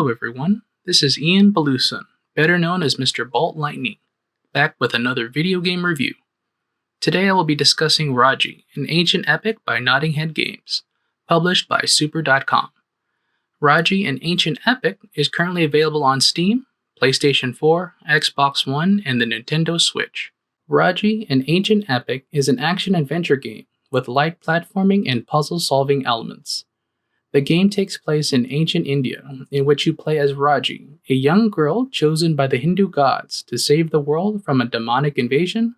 Hello everyone, this is Ian Bolusan, better known as Mr. Bolt Lightning, back with another video game review. Today I will be discussing Raji, an ancient epic by Nottinghead Games, published by Super.com. Raji, an ancient epic, is currently available on Steam, PlayStation 4, Xbox One, and the Nintendo Switch. Raji, an ancient epic, is an action-adventure game with light platforming and puzzle-solving elements. The game takes place in ancient India, in which you play as Raji, a young girl chosen by the Hindu gods to save the world from a demonic invasion,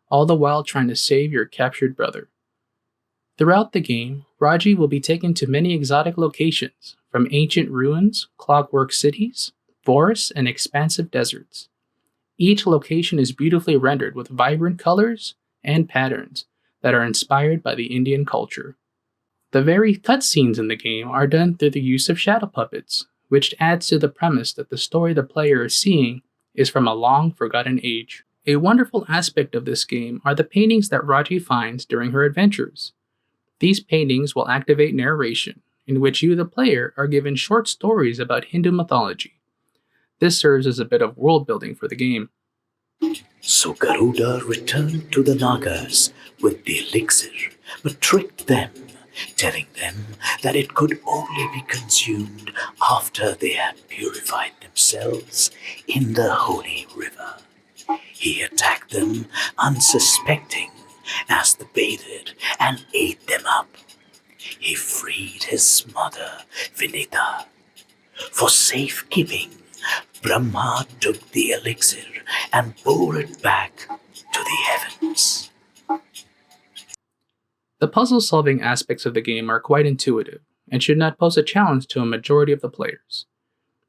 all the while trying to save your captured brother. Throughout the game, Raji will be taken to many exotic locations, from ancient ruins, clockwork cities, forests, and expansive deserts. Each location is beautifully rendered with vibrant colors and patterns that are inspired by the Indian culture. The very cutscenes in the game are done through the use of shadow puppets, which adds to the premise that the story the player is seeing is from a long-forgotten age. A wonderful aspect of this game are the paintings that Raji finds during her adventures. These paintings will activate narration, in which you, the player, are given short stories about Hindu mythology. This serves as a bit of world building for the game. So Garuda returned to the Nagas with the elixir, but tricked them, telling them that it could only be consumed after they had purified themselves in the holy river. He attacked them unsuspecting as they bathed and ate them up. He freed his mother, Vinita. For safekeeping, Brahma took the elixir and bore it back to the heavens. The puzzle-solving aspects of the game are quite intuitive, and should not pose a challenge to a majority of the players.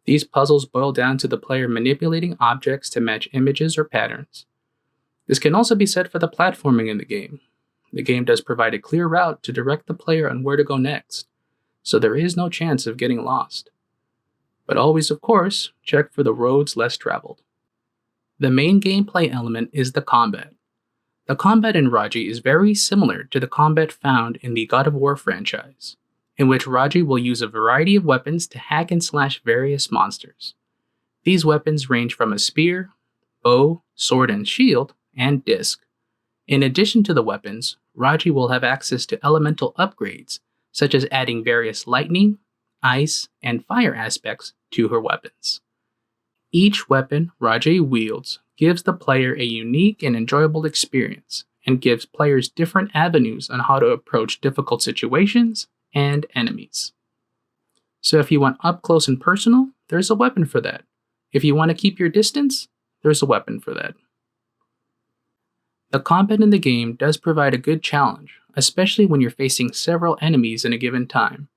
These puzzles boil down to the player manipulating objects to match images or patterns. This can also be said for the platforming in the game. The game does provide a clear route to direct the player on where to go next, so there is no chance of getting lost. But always, of course, check for the roads less traveled. The main gameplay element is the combat. The combat in Raji is very similar to the combat found in the God of War franchise, in which Raji will use a variety of weapons to hack and slash various monsters. These weapons range from a spear, bow, sword and shield, and disc. In addition to the weapons, Raji will have access to elemental upgrades, such as adding various lightning, ice, and fire aspects to her weapons. Each weapon Raji wields gives the player a unique and enjoyable experience, and gives players different avenues on how to approach difficult situations and enemies. So if you want up close and personal, there's a weapon for that. If you want to keep your distance, there's a weapon for that. The combat in the game does provide a good challenge, especially when you're facing several enemies in a given time.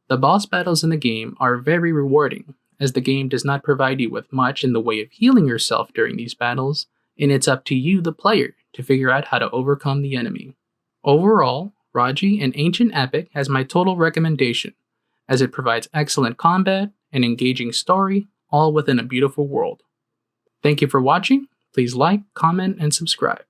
The boss battles in the game are very rewarding, as the game does not provide you with much in the way of healing yourself during these battles, and it's up to you, the player, to figure out how to overcome the enemy. Overall, Raji, an ancient epic, has my total recommendation, as it provides excellent combat, an engaging story, all within a beautiful world. Thank you for watching. Please like, comment, and subscribe.